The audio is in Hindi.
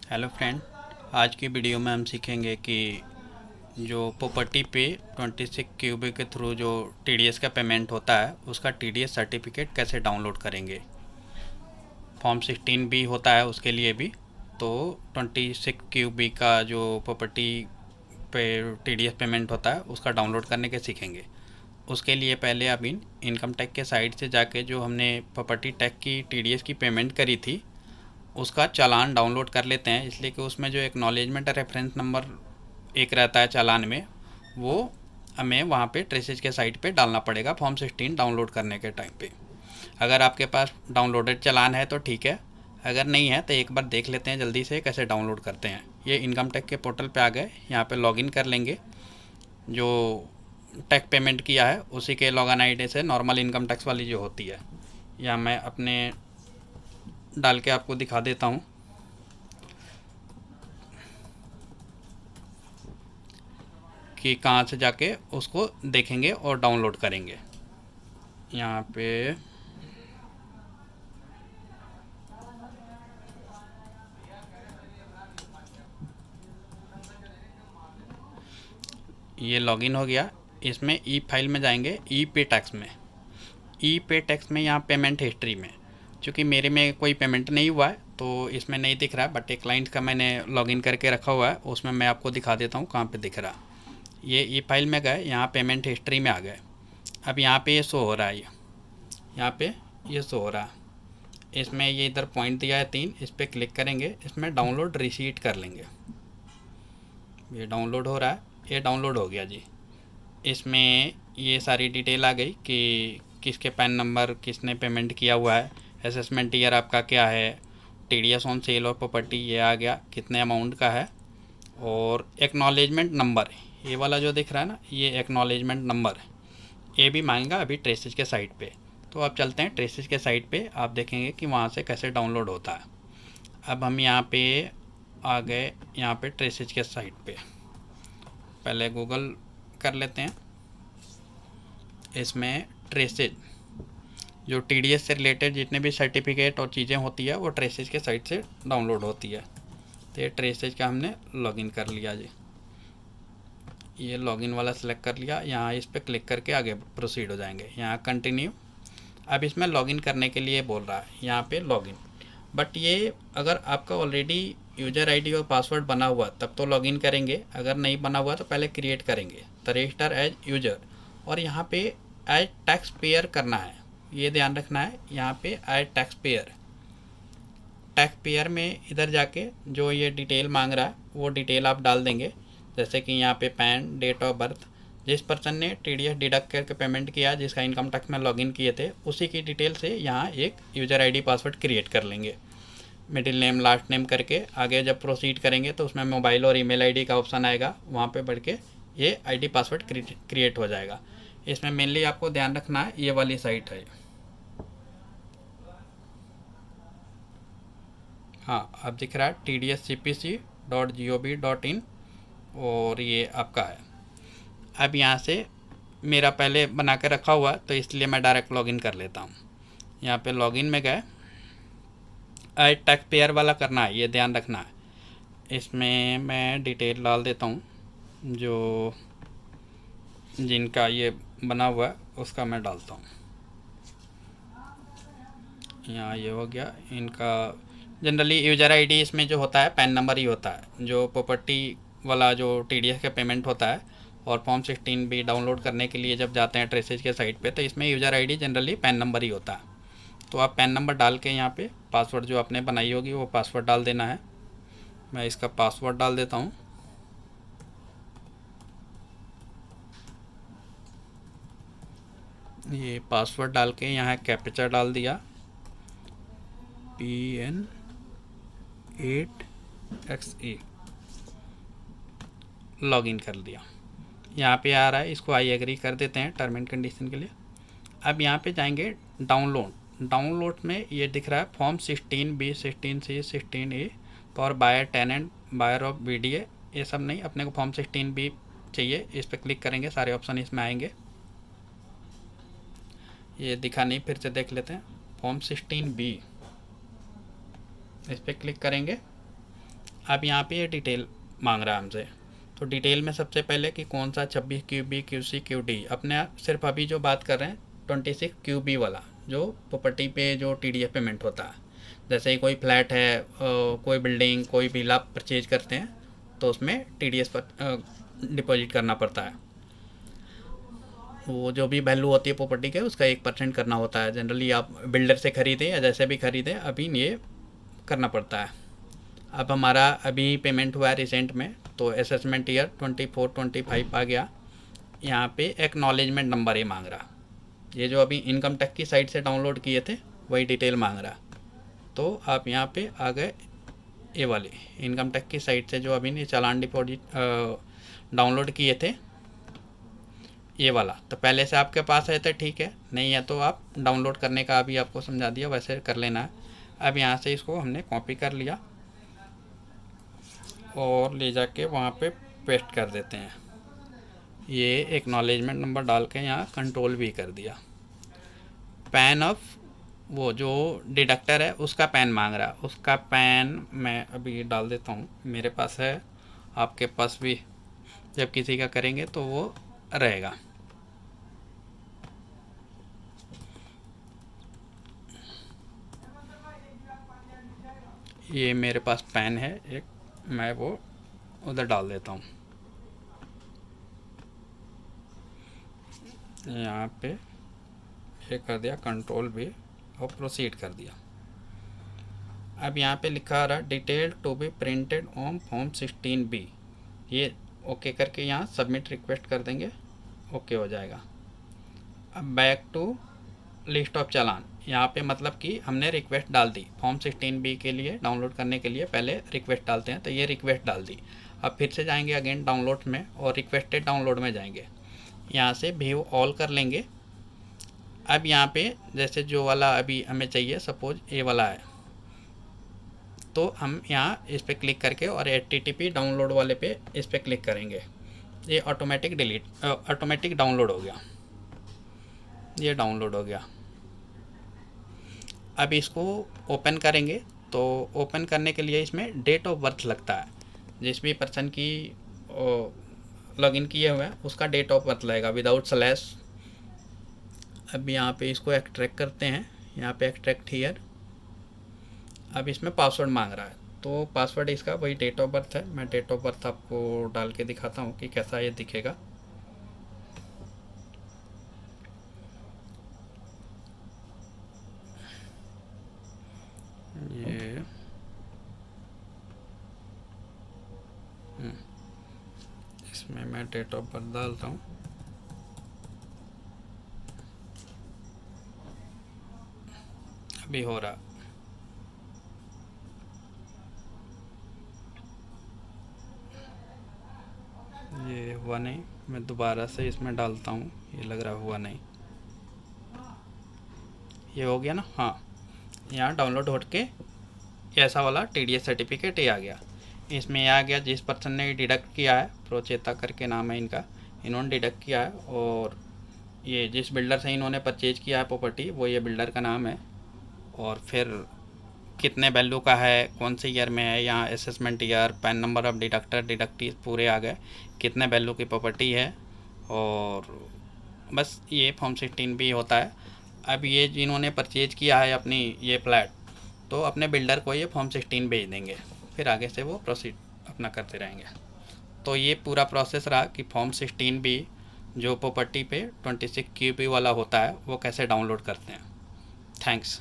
हेलो फ्रेंड, आज की वीडियो में हम सीखेंगे कि जो प्रॉपर्टी पे 26 क्यूबी के थ्रू जो टीडीएस का पेमेंट होता है उसका टीडीएस सर्टिफिकेट कैसे डाउनलोड करेंगे। फॉर्म 16 भी होता है उसके लिए भी। तो 26 क्यूबी का जो प्रॉपर्टी पे टीडीएस पेमेंट होता है उसका डाउनलोड करने के सीखेंगे। उसके लिए पहले आप इनकम टैक्स के साइट से जाके जो हमने प्रॉपर्टी टैक्स की टीडीएस की पेमेंट करी थी उसका चालान डाउनलोड कर लेते हैं, इसलिए कि उसमें जो एक्नॉलेजमेंट रेफरेंस नंबर एक रहता है चालान में, वो हमें वहाँ पे ट्रेसेज के साइट पे डालना पड़ेगा फॉर्म 16 डाउनलोड करने के टाइम पे। अगर आपके पास डाउनलोडेड चालान है तो ठीक है, अगर नहीं है तो एक बार देख लेते हैं जल्दी से कैसे डाउनलोड करते हैं। ये इनकम टैक्स के पोर्टल पे आ गए, यहाँ पे लॉगिन कर लेंगे। जो टैक्स पेमेंट किया है उसी के लॉगिन आईडी से नॉर्मल इनकम टैक्स वाली जो होती है, या मैं अपने डाल के आपको दिखा देता हूँ कि कहाँ से जाके उसको देखेंगे और डाउनलोड करेंगे। यहाँ पे ये लॉगिन हो गया। इसमें ई फाइल में जाएंगे, ई पे टैक्स में। ई पे टैक्स में यहाँ पेमेंट हिस्ट्री में, चूँकि मेरे में कोई पेमेंट नहीं हुआ है तो इसमें नहीं दिख रहा है, बट एक क्लाइंट का मैंने लॉगिन करके रखा हुआ है, उसमें मैं आपको दिखा देता हूँ कहाँ पे दिख रहा। ये ई फाइल में गए, यहाँ पेमेंट हिस्ट्री में आ गए। अब यहाँ पे ये शो हो रहा है, यहाँ पे ये शो हो रहा है। इसमें ये इधर पॉइंट दिया है 3, इस पर क्लिक करेंगे, इसमें डाउनलोड रिसीट कर लेंगे। ये डाउनलोड हो रहा है, ये डाउनलोड हो गया जी। इसमें ये सारी डिटेल आ गई कि किसके पैन नंबर, किसने पेमेंट किया हुआ है, असेसमेंट ईयर आपका क्या है, टीडीएस ऑन सेल और प्रॉपर्टी ये आ गया, कितने अमाउंट का है, और एक्नॉलेजमेंट नंबर ये वाला जो दिख रहा है ना, ये एक्नॉलेजमेंट नंबर ये भी मांगेगा अभी ट्रेसेज के साइट पे। तो अब चलते हैं ट्रेसेज के साइट पे, आप देखेंगे कि वहाँ से कैसे डाउनलोड होता है। अब हम यहाँ पे आ गए, यहाँ पे ट्रेसेज के साइट पे पहले गूगल कर लेते हैं। इसमें ट्रेसेज जो टीडीएस से रिलेटेड जितने भी सर्टिफिकेट और चीज़ें होती है वो ट्रेसेज के साइट से डाउनलोड होती है। तो ये ट्रेसेज का हमने लॉगिन कर लिया जी। ये लॉगिन वाला सेलेक्ट कर लिया, यहाँ इस पर क्लिक करके आगे प्रोसीड हो जाएंगे। यहाँ कंटिन्यू। अब इसमें लॉगिन करने के लिए बोल रहा है, यहाँ पे लॉगिन। बट ये अगर आपका ऑलरेडी यूज़र आईडी और पासवर्ड बना हुआ तब तो लॉगिन करेंगे, अगर नहीं बना हुआ तो पहले क्रिएट करेंगे। तो रजिस्टर एज यूज़र, और यहाँ पे एज टैक्स पेयर करना है, ये ध्यान रखना है। यहाँ पे as tax payer, tax payer में इधर जाके जो ये डिटेल मांग रहा है वो डिटेल आप डाल देंगे। जैसे कि यहाँ पे पैन, डेट ऑफ बर्थ, जिस पर्सन ने टीडीएस डिडक्ट करके पेमेंट किया, जिसका इनकम टैक्स में लॉगिन किए थे, उसी की डिटेल से यहाँ एक यूज़र आईडी पासवर्ड क्रिएट कर लेंगे। मिडिल नेम, लास्ट नेम करके आगे जब प्रोसीड करेंगे तो उसमें मोबाइल और ईमेल आईडी का ऑप्शन आएगा, वहाँ पे बढ़ के ये आईडी पासवर्ड क्रिएट हो जाएगा। इसमें मेनली आपको ध्यान रखना है, ये वाली साइट है। हाँ, अब दिख रहा है tdscpc.gov.in, और ये आपका है। अब यहाँ से मेरा पहले बना के रखा हुआ तो इसलिए मैं डायरेक्ट लॉगिन कर लेता हूँ। यहाँ पे लॉगिन में गए, ऐड टैक्स पेयर वाला करना है, ये ध्यान रखना है। इसमें मैं डिटेल डाल देता हूँ, जो जिनका ये बना हुआ है उसका मैं डालता हूँ। यहाँ ये हो गया इनका। जनरली यूज़र आईडी इसमें जो होता है पैन नंबर ही होता है। जो प्रॉपर्टी वाला जो टीडीएस का पेमेंट होता है और फॉर्म 16 भी डाउनलोड करने के लिए जब जाते हैं ट्रेसेज के साइट पे, तो इसमें user ID generally PAN number ही होता है। तो आप पैन नंबर डाल के यहाँ पे पासवर्ड जो आपने बनाई होगी वो पासवर्ड डाल देना है। मैं इसका पासवर्ड डाल देता हूँ। ये पासवर्ड डाल के यहाँ कैप्चा डाल दिया, PN8XE, लॉगिन कर दिया। यहाँ पे आ रहा है, इसको आई एग्री कर देते हैं टर्म एंड कंडीशन के लिए। अब यहाँ पे जाएंगे डाउनलोड। डाउनलोड में ये दिख रहा है form 16B, 16C, 16A for buyer tenant, buyer of BDA। ये सब नहीं, अपने को फॉर्म 16B चाहिए। इस पर क्लिक करेंगे, सारे ऑप्शन इसमें आएंगे। ये दिखा नहीं, फिर से देख लेते हैं। फॉर्म 16B, इस पर क्लिक करेंगे। अब यहाँ पे ये डिटेल मांग रहा है हमसे। तो डिटेल में सबसे पहले कि कौन सा 26 QB QC QD, अपने सिर्फ अभी जो बात कर रहे हैं 26 QB वाला, जो प्रॉपर्टी पे जो TDS पेमेंट होता है। जैसे ही कोई फ्लैट है, कोई बिल्डिंग, कोई विला परचेज करते हैं तो उसमें TDS पर डिपॉजिट करना पड़ता है। वो जो भी वैल्यू होती है प्रॉपर्टी के, उसका 1% करना होता है। जनरली आप बिल्डर से ख़रीदें या जैसे भी ख़रीदें, अभी ये करना पड़ता है। अब हमारा अभी पेमेंट हुआ है रिसेंट में, तो असेसमेंट ईयर 24-25 आ गया। यहाँ पे एक्नॉलेजमेंट नंबर ये मांग रहा, ये जो अभी इनकम टैक्स की साइट से डाउनलोड किए थे वही डिटेल मांग रहा। तो आप यहाँ पे आ गए ये वाली इनकम टैक्स की साइट से जो अभी नहीं चालान डिपॉजिट डाउनलोड किए थे, ये वाला। तो पहले से आपके पास है तो ठीक है, नहीं है तो आप डाउनलोड करने का अभी आपको समझा दिया, वैसे कर लेना है। अब यहाँ से इसको हमने कॉपी कर लिया और ले जाके वहाँ पे पेस्ट कर देते हैं। ये एक्नॉलेजमेंट नंबर डाल के यहाँ कंट्रोल भी कर दिया। पैन ऑफ वो जो डिडक्टर है उसका पैन मांग रहा है, उसका पैन मैं अभी डाल देता हूँ, मेरे पास है, आपके पास भी जब किसी का करेंगे तो वो रहेगा। ये मेरे पास पैन है एक, मैं वो उधर डाल देता हूँ। यहाँ पे ये कर दिया कंट्रोल भी और प्रोसीड कर दिया। अब यहाँ पे लिखा आ रहा detail to be printed on form 16B, ये ओके करके यहाँ सबमिट रिक्वेस्ट कर देंगे, ओके हो जाएगा। अब बैक टू लिस्ट ऑफ चालान, यहाँ पे मतलब कि हमने रिक्वेस्ट डाल दी फॉर्म 16B के लिए, डाउनलोड करने के लिए पहले रिक्वेस्ट डालते हैं, तो ये रिक्वेस्ट डाल दी। अब फिर से जाएंगे अगेन डाउनलोड में और रिक्वेस्टेड डाउनलोड में जाएंगे, यहाँ से व्यू ऑल कर लेंगे। अब यहाँ पे जैसे जो वाला अभी हमें चाहिए, सपोज ये वाला है, तो हम यहाँ इस पर क्लिक करके और HTTP डाउनलोड वाले पे इस पर क्लिक करेंगे, ये ऑटोमेटिक डाउनलोड हो गया, ये डाउनलोड हो गया। अब इसको ओपन करेंगे, तो ओपन करने के लिए इसमें डेट ऑफ बर्थ लगता है, जिस भी पर्सन की लॉगिन किए हुए हैं उसका डेट ऑफ बर्थ लगेगा विदाउट स्लैश। अब यहाँ पे इसको एक्सट्रैक्ट करते हैं, यहाँ पे एक्सट्रैक्ट हियर। अब इसमें पासवर्ड मांग रहा है, तो पासवर्ड इसका वही डेट ऑफ बर्थ है। मैं डेट ऑफ बर्थ आपको डाल के दिखाता हूँ कि कैसा ये दिखेगा। ये इसमें मैं डेट ऑफ बर्थ डालता हूँ, अभी हो रहा। ये हुआ नहीं, मैं दोबारा से इसमें डालता हूँ, ये लग रहा हुआ नहीं, ये हो गया ना। हाँ, यहाँ डाउनलोड हो के ऐसा वाला TDS सर्टिफिकेट ये आ गया। इसमें ये आ गया जिस पर्सन ने डिडक्ट किया है, प्रोचेता करके नाम है इनका, इन्होंने डिडक्ट किया है, और ये जिस बिल्डर से इन्होंने परचेज किया है प्रॉपर्टी, वो ये बिल्डर का नाम है, और फिर कितने वैल्यू का है, कौन से ईयर में है, यहाँ assessment year, PAN number of deductor, deductees पूरे आ गए, कितने वैल्यू की प्रॉपर्टी है, और बस ये फॉर्म 16B होता है। अब ये जिन्होंने परचेज किया है अपनी ये फ्लैट, तो अपने बिल्डर को ये फॉर्म 16 भेज देंगे, फिर आगे से वो प्रोसीड अपना करते रहेंगे। तो ये पूरा प्रोसेस रहा कि फॉर्म 16B जो प्रॉपर्टी पे 26 QB वाला होता है वो कैसे डाउनलोड करते हैं। थैंक्स।